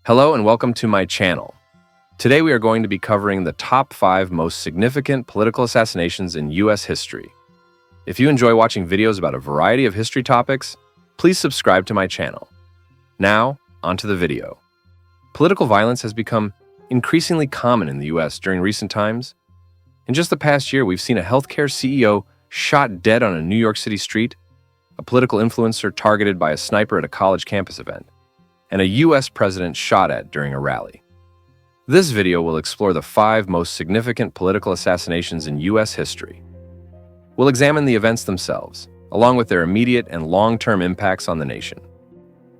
Hello and welcome to my channel. Today we are going to be covering the top 5 most significant political assassinations in U.S. history. If you enjoy watching videos about a variety of history topics, please subscribe to my channel. Now, onto the video. Political violence has become increasingly common in the U.S. during recent times. In just the past year, we've seen a healthcare CEO shot dead on a New York City street, a political influencer targeted by a sniper at a college campus event, and a U.S. president shot at during a rally. This video will explore the 5 most significant political assassinations in U.S. history. We'll examine the events themselves, along with their immediate and long-term impacts on the nation.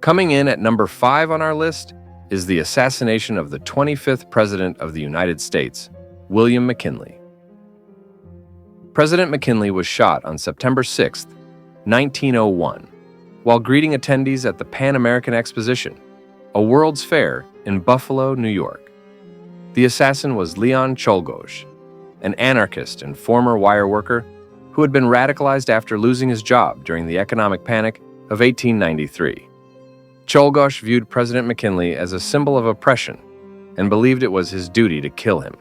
Coming in at number 5 on our list is the assassination of the 25th President of the United States, William McKinley. President McKinley was shot on September 6, 1901, while greeting attendees at the Pan American Exposition, a World's Fair in Buffalo, New York. The assassin was Leon Czolgosz, an anarchist and former wire worker who had been radicalized after losing his job during the economic panic of 1893. Czolgosz viewed President McKinley as a symbol of oppression and believed it was his duty to kill him.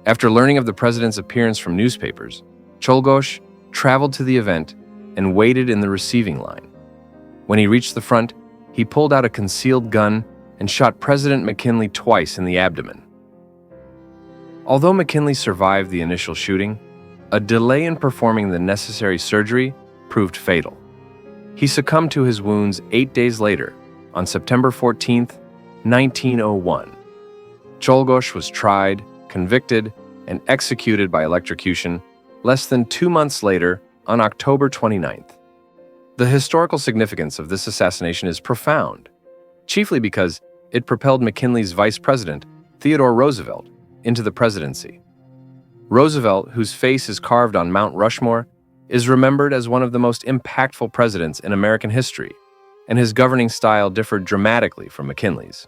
After learning of the president's appearance from newspapers, Czolgosz traveled to the event and waited in the receiving line. When he reached the front, he pulled out a concealed gun and shot President McKinley twice in the abdomen. Although McKinley survived the initial shooting, a delay in performing the necessary surgery proved fatal. He succumbed to his wounds 8 days later, on September 14, 1901. Czolgosz was tried, convicted, and executed by electrocution less than 2 months later on October 29th. The historical significance of this assassination is profound, chiefly because it propelled McKinley's vice president, Theodore Roosevelt, into the presidency. Roosevelt, whose face is carved on Mount Rushmore, is remembered as one of the most impactful presidents in American history, and his governing style differed dramatically from McKinley's.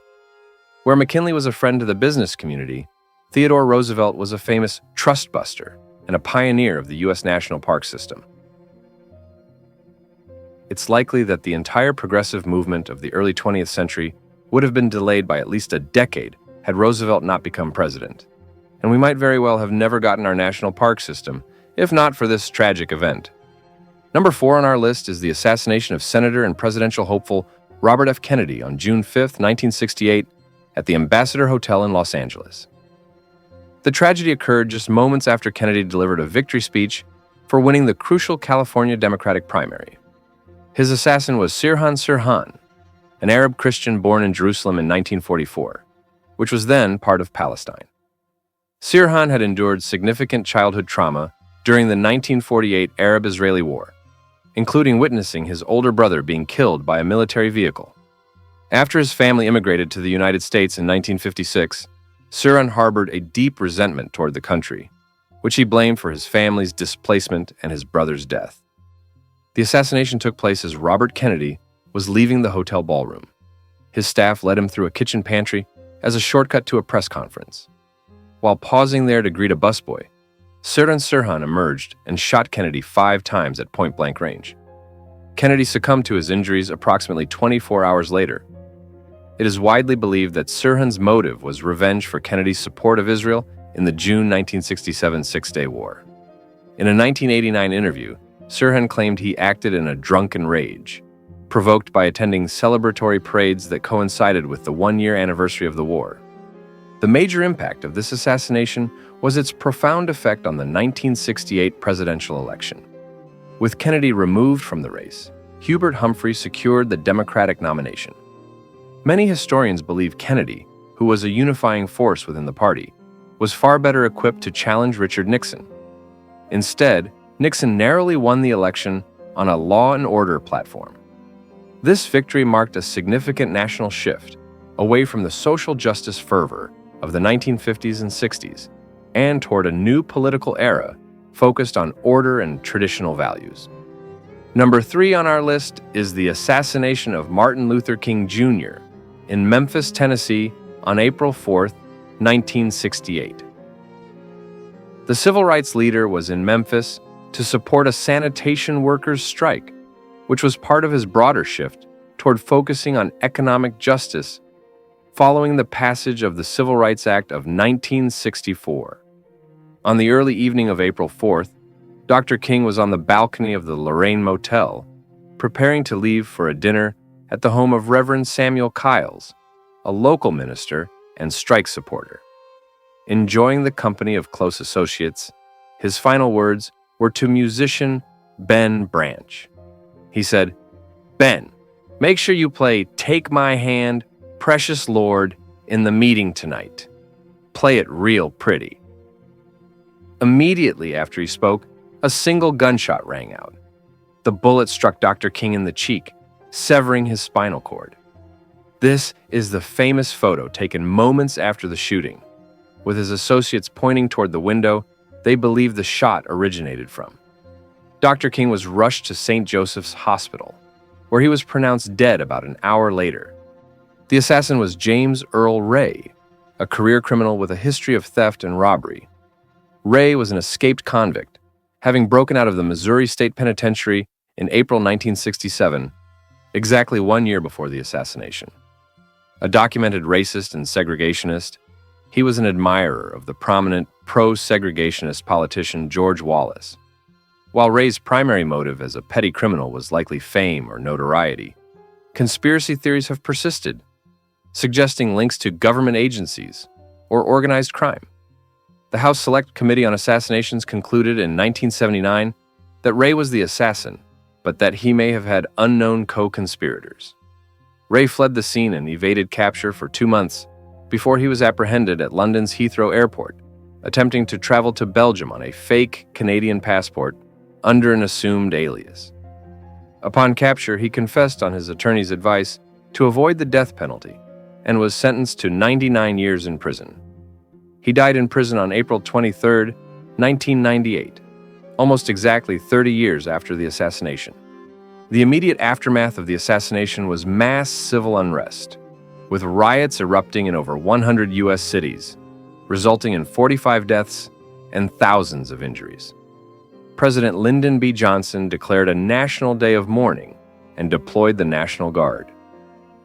Where McKinley was a friend to the business community, Theodore Roosevelt was a famous trust buster and a pioneer of the U.S. national park system. It's likely that the entire progressive movement of the early 20th century would have been delayed by at least a decade had Roosevelt not become president, and we might very well have never gotten our national park system if not for this tragic event. Number 4 on our list is the assassination of Senator and presidential hopeful Robert F. Kennedy on June 5, 1968, at the Ambassador Hotel in Los Angeles. The tragedy occurred just moments after Kennedy delivered a victory speech for winning the crucial California Democratic primary. His assassin was Sirhan Sirhan, an Arab Christian born in Jerusalem in 1944, which was then part of Palestine. Sirhan had endured significant childhood trauma during the 1948 Arab-Israeli War, including witnessing his older brother being killed by a military vehicle. After his family immigrated to the United States in 1956, Sirhan harbored a deep resentment toward the country, which he blamed for his family's displacement and his brother's death. The assassination took place as Robert Kennedy was leaving the hotel ballroom. His staff led him through a kitchen pantry as a shortcut to a press conference. While pausing there to greet a busboy, Sirhan Sirhan emerged and shot Kennedy 5 times at point-blank range. Kennedy succumbed to his injuries approximately 24 hours later. It is widely believed that Sirhan's motive was revenge for Kennedy's support of Israel in the June 1967 Six-Day War. In a 1989 interview, Sirhan claimed he acted in a drunken rage, provoked by attending celebratory parades that coincided with the 1-year anniversary of the war. The major impact of this assassination was its profound effect on the 1968 presidential election. With Kennedy removed from the race, Hubert Humphrey secured the Democratic nomination. Many historians believe Kennedy, who was a unifying force within the party, was far better equipped to challenge Richard Nixon. Instead, Nixon narrowly won the election on a law and order platform. This victory marked a significant national shift away from the social justice fervor of the 1950s and 60s and toward a new political era focused on order and traditional values. Number 3 on our list is the assassination of Martin Luther King Jr. in Memphis, Tennessee on April 4, 1968. The civil rights leader was in Memphis to support a sanitation workers' strike, which was part of his broader shift toward focusing on economic justice following the passage of the Civil Rights Act of 1964. On the early evening of April 4th, Dr. King was on the balcony of the Lorraine Motel, preparing to leave for a dinner at the home of Reverend Samuel Kiles, a local minister and strike supporter. Enjoying the company of close associates, his final words were to musician Ben Branch. He said, "Ben, make sure you play Take My Hand, Precious Lord in the meeting tonight. Play it real pretty." Immediately after he spoke, a single gunshot rang out. The bullet struck Dr. King in the cheek, severing his spinal cord. This is the famous photo taken moments after the shooting. With his associates pointing toward the window they believe the shot originated from. Dr. King was rushed to St. Joseph's Hospital, where he was pronounced dead about an hour later. The assassin was James Earl Ray, a career criminal with a history of theft and robbery. Ray was an escaped convict, having broken out of the Missouri State Penitentiary in April 1967, exactly 1 year before the assassination. A documented racist and segregationist, he was an admirer of the prominent pro-segregationist politician George Wallace. While Ray's primary motive as a petty criminal was likely fame or notoriety, conspiracy theories have persisted, suggesting links to government agencies or organized crime. The House Select Committee on Assassinations concluded in 1979 that Ray was the assassin, but that he may have had unknown co-conspirators. Ray fled the scene and evaded capture for 2 months before he was apprehended at London's Heathrow Airport, attempting to travel to Belgium on a fake Canadian passport under an assumed alias. Upon capture, he confessed on his attorney's advice to avoid the death penalty and was sentenced to 99 years in prison. He died in prison on April 23, 1998, almost exactly 30 years after the assassination. The immediate aftermath of the assassination was mass civil unrest, with riots erupting in over 100 U.S. cities, resulting in 45 deaths and thousands of injuries. President Lyndon B. Johnson declared a national day of mourning and deployed the National Guard.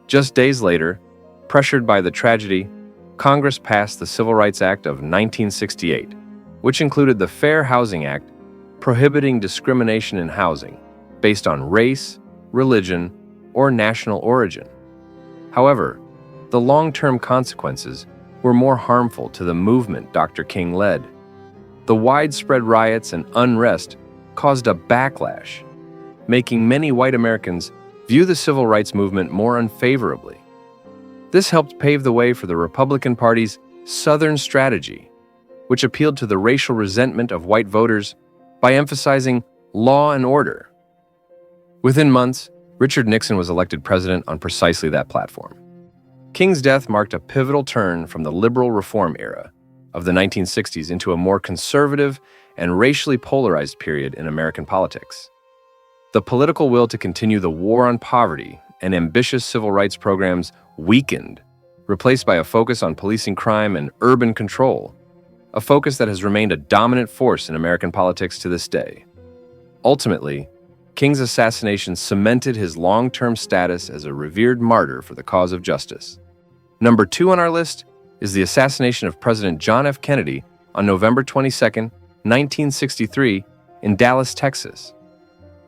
Just days later, pressured by the tragedy, Congress passed the Civil Rights Act of 1968, which included the Fair Housing Act, prohibiting discrimination in housing based on race, religion, or national origin. However, the long-term consequences were more harmful to the movement Dr. King led. The widespread riots and unrest caused a backlash, making many white Americans view the civil rights movement more unfavorably. This helped pave the way for the Republican Party's Southern strategy, which appealed to the racial resentment of white voters by emphasizing law and order. Within months, Richard Nixon was elected president on precisely that platform. King's death marked a pivotal turn from the liberal reform era of the 1960s into a more conservative and racially polarized period in American politics. The political will to continue the war on poverty and ambitious civil rights programs weakened, replaced by a focus on policing crime and urban control, a focus that has remained a dominant force in American politics to this day. Ultimately, King's assassination cemented his long-term status as a revered martyr for the cause of justice. Number 2 on our list is the assassination of President John F. Kennedy on November 22, 1963, in Dallas, Texas.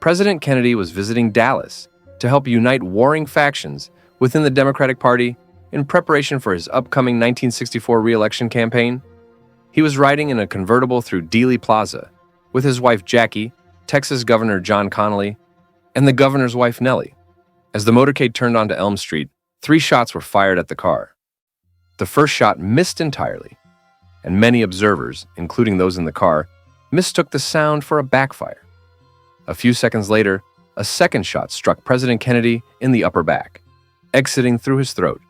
President Kennedy was visiting Dallas to help unite warring factions within the Democratic Party in preparation for his upcoming 1964 re-election campaign. He was riding in a convertible through Dealey Plaza with his wife Jackie, Texas Governor John Connally, and the governor's wife Nellie. As the motorcade turned onto Elm Street, 3 shots were fired at the car. The first shot missed entirely, and many observers, including those in the car, mistook the sound for a backfire. A few seconds later, a second shot struck President Kennedy in the upper back, exiting through his throat,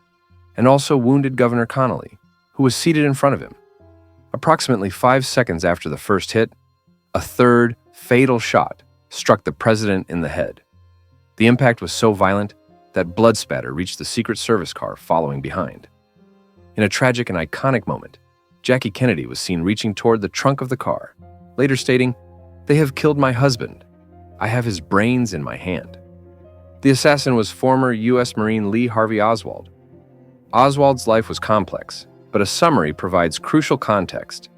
and also wounded Governor Connally, who was seated in front of him. Approximately 5 seconds after the first hit, a third, fatal shot struck the president in the head. The impact was so violent that blood spatter reached the Secret Service car following behind. In a tragic and iconic moment, Jackie Kennedy was seen reaching toward the trunk of the car, later stating, "They have killed my husband. I have his brains in my hand." The assassin was former U.S. Marine Lee Harvey Oswald. Oswald's life was complex, but a summary provides crucial context.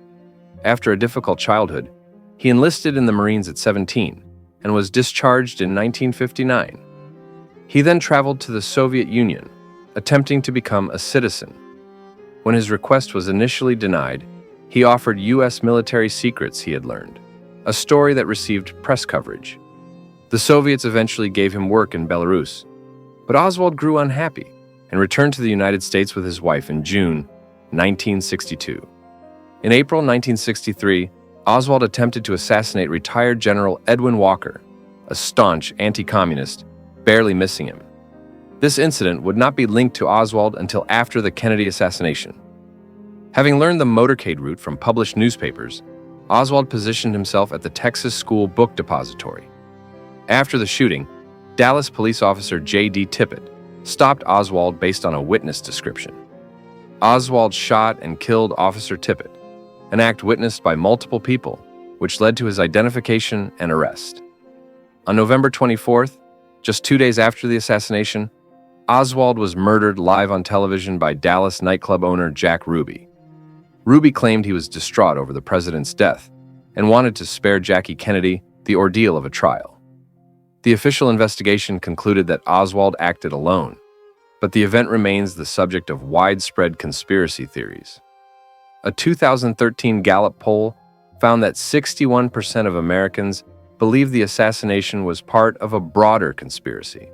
After a difficult childhood, he enlisted in the Marines at 17 and was discharged in 1959. He then traveled to the Soviet Union, attempting to become a citizen. When his request was initially denied, he offered U.S. military secrets he had learned, a story that received press coverage. The Soviets eventually gave him work in Belarus, but Oswald grew unhappy and returned to the United States with his wife in June 1962. In April 1963, Oswald attempted to assassinate retired General Edwin Walker, a staunch anti-communist, barely missing him. This incident would not be linked to Oswald until after the Kennedy assassination. Having learned the motorcade route from published newspapers, Oswald positioned himself at the Texas School Book Depository. After the shooting, Dallas police officer J.D. Tippit stopped Oswald based on a witness description. Oswald shot and killed Officer Tippit, an act witnessed by multiple people, which led to his identification and arrest. On November 24th, just 2 days after the assassination, Oswald was murdered live on television by Dallas nightclub owner Jack Ruby. Ruby claimed he was distraught over the president's death and wanted to spare Jackie Kennedy the ordeal of a trial. The official investigation concluded that Oswald acted alone, but the event remains the subject of widespread conspiracy theories. A 2013 Gallup poll found that 61% of Americans believe the assassination was part of a broader conspiracy.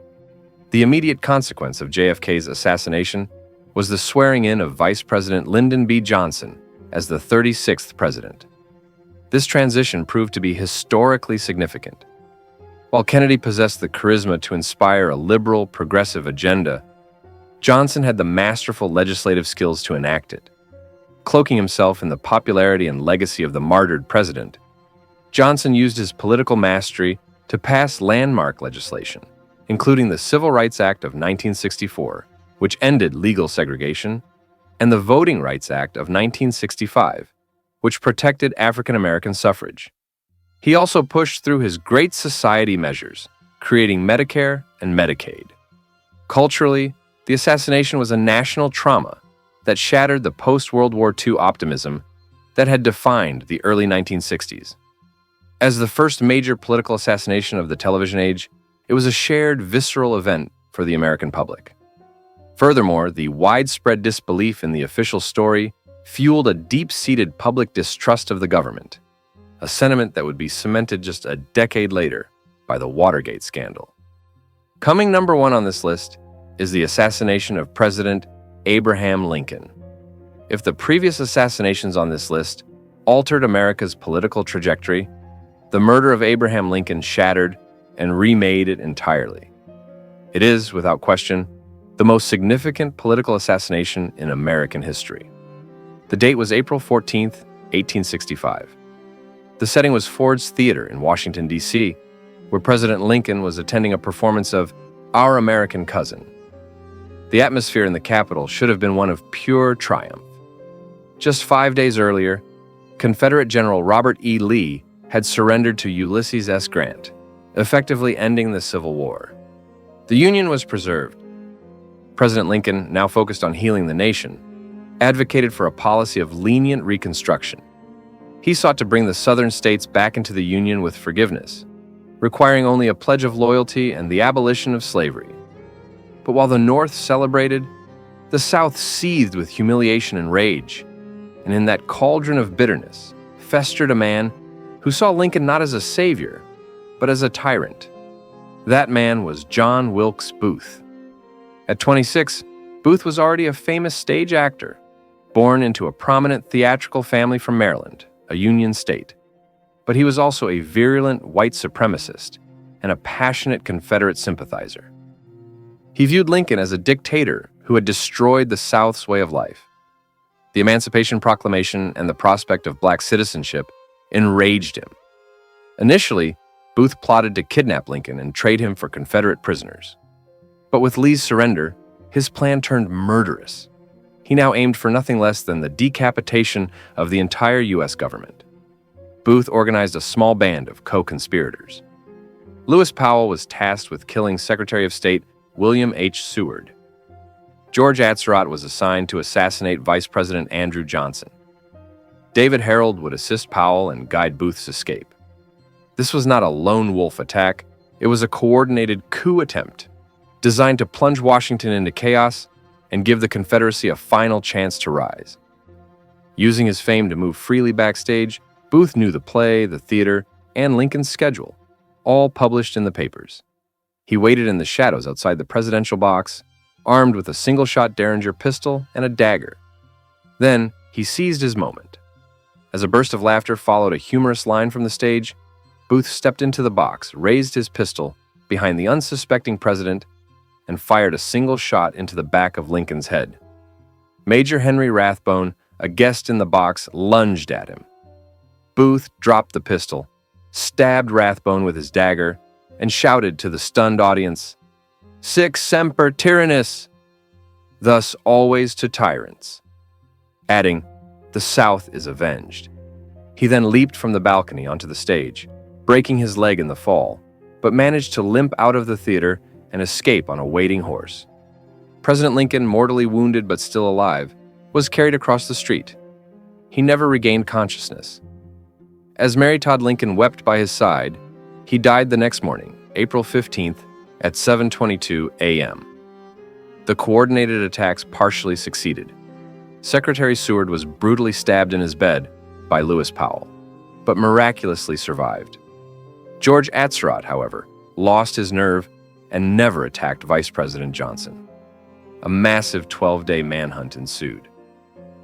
The immediate consequence of JFK's assassination was the swearing in of Vice President Lyndon B. Johnson as the 36th president. This transition proved to be historically significant. While Kennedy possessed the charisma to inspire a liberal, progressive agenda, Johnson had the masterful legislative skills to enact it. Cloaking himself in the popularity and legacy of the martyred president, Johnson used his political mastery to pass landmark legislation, including the Civil Rights Act of 1964, which ended legal segregation, and the Voting Rights Act of 1965, which protected African American suffrage. He also pushed through his Great Society measures, creating Medicare and Medicaid. Culturally, the assassination was a national trauma that shattered the post-World War II optimism that had defined the early 1960s. As the first major political assassination of the television age, it was a shared, visceral event for the American public. Furthermore, the widespread disbelief in the official story fueled a deep-seated public distrust of the government, a sentiment that would be cemented just a decade later by the Watergate scandal. Coming number one on this list is the assassination of President Abraham Lincoln. If the previous assassinations on this list altered America's political trajectory, the murder of Abraham Lincoln shattered and remade it entirely. It is, without question, the most significant political assassination in American history. The date was April 14, 1865. The setting was Ford's Theater in Washington, D.C., where President Lincoln was attending a performance of Our American Cousin. The atmosphere in the Capitol should have been one of pure triumph. Just 5 days earlier, Confederate General Robert E. Lee had surrendered to Ulysses S. Grant, effectively ending the Civil War. The Union was preserved. President Lincoln, now focused on healing the nation, advocated for a policy of lenient Reconstruction. He sought to bring the Southern states back into the Union with forgiveness, requiring only a pledge of loyalty and the abolition of slavery. But while the North celebrated, the South seethed with humiliation and rage, and in that cauldron of bitterness festered a man who saw Lincoln not as a savior, but as a tyrant. That man was John Wilkes Booth. At 26, Booth was already a famous stage actor, born into a prominent theatrical family from Maryland, a Union state. But he was also a virulent white supremacist and a passionate Confederate sympathizer. He viewed Lincoln as a dictator who had destroyed the South's way of life. The Emancipation Proclamation and the prospect of black citizenship enraged him. Initially, Booth plotted to kidnap Lincoln and trade him for Confederate prisoners. But with Lee's surrender, his plan turned murderous. He now aimed for nothing less than the decapitation of the entire U.S. government. Booth organized a small band of co-conspirators. Lewis Powell was tasked with killing Secretary of State William H. Seward. George Atzerodt was assigned to assassinate Vice President Andrew Johnson. David Harold would assist Powell and guide Booth's escape. This was not a lone wolf attack, it was a coordinated coup attempt, designed to plunge Washington into chaos and give the Confederacy a final chance to rise. Using his fame to move freely backstage, Booth knew the play, the theater, and Lincoln's schedule, all published in the papers. He waited in the shadows outside the presidential box, armed with a single-shot Derringer pistol and a dagger. Then, he seized his moment. As a burst of laughter followed a humorous line from the stage, Booth stepped into the box, raised his pistol behind the unsuspecting president, and fired a single shot into the back of Lincoln's head. Major Henry Rathbone, a guest in the box, lunged at him. Booth dropped the pistol, stabbed Rathbone with his dagger, and shouted to the stunned audience, "Sic semper tyrannis," thus always to tyrants, adding, "The South is avenged." He then leaped from the balcony onto the stage, breaking his leg in the fall, but managed to limp out of the theater and escape on a waiting horse. President Lincoln, mortally wounded but still alive, was carried across the street. He never regained consciousness. As Mary Todd Lincoln wept by his side, he died the next morning, April 15th, at 7:22 a.m. The coordinated attacks partially succeeded. Secretary Seward was brutally stabbed in his bed by Lewis Powell, but miraculously survived. George Atzerodt, however, lost his nerve and never attacked Vice President Johnson. A massive 12-day manhunt ensued.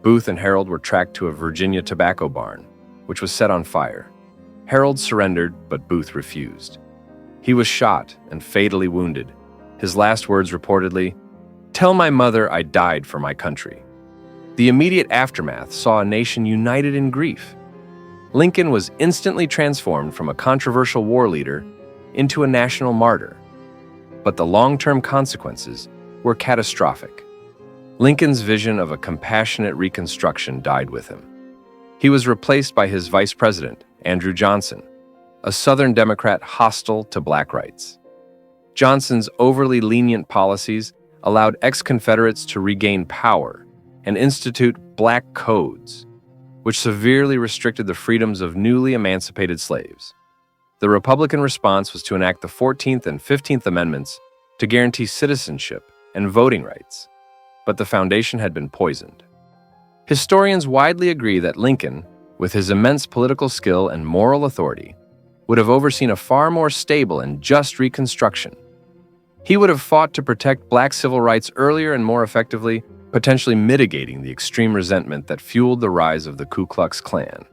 Booth and Harold were tracked to a Virginia tobacco barn, which was set on fire. Harold surrendered, but Booth refused. He was shot and fatally wounded. His last words reportedly, "Tell my mother I died for my country." The immediate aftermath saw a nation united in grief. Lincoln was instantly transformed from a controversial war leader into a national martyr. But the long-term consequences were catastrophic. Lincoln's vision of a compassionate Reconstruction died with him. He was replaced by his vice president, Andrew Johnson, a Southern Democrat hostile to black rights. Johnson's overly lenient policies allowed ex-Confederates to regain power and institute black codes, which severely restricted the freedoms of newly emancipated slaves. The Republican response was to enact the 14th and 15th Amendments to guarantee citizenship and voting rights, but the foundation had been poisoned. Historians widely agree that Lincoln, with his immense political skill and moral authority, would have overseen a far more stable and just Reconstruction. He would have fought to protect black civil rights earlier and more effectively, potentially mitigating the extreme resentment that fueled the rise of the Ku Klux Klan.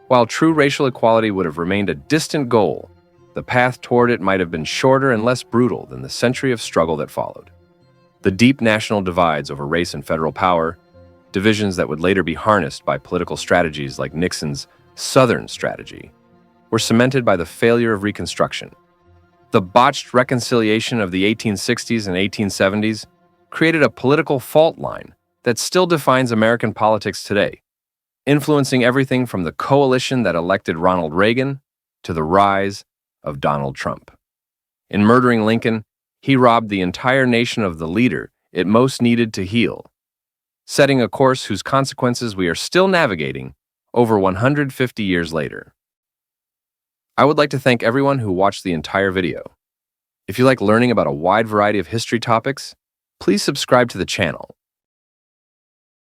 While true racial equality would have remained a distant goal, the path toward it might have been shorter and less brutal than the century of struggle that followed. The deep national divides over race and federal power, divisions that would later be harnessed by political strategies like Nixon's Southern strategy, were cemented by the failure of Reconstruction. The botched reconciliation of the 1860s and 1870s created a political fault line that still defines American politics today, influencing everything from the coalition that elected Ronald Reagan to the rise of Donald Trump. In murdering Lincoln, he robbed the entire nation of the leader it most needed to heal, setting a course whose consequences we are still navigating over 150 years later. I would like to thank everyone who watched the entire video. If you like learning about a wide variety of history topics, please subscribe to the channel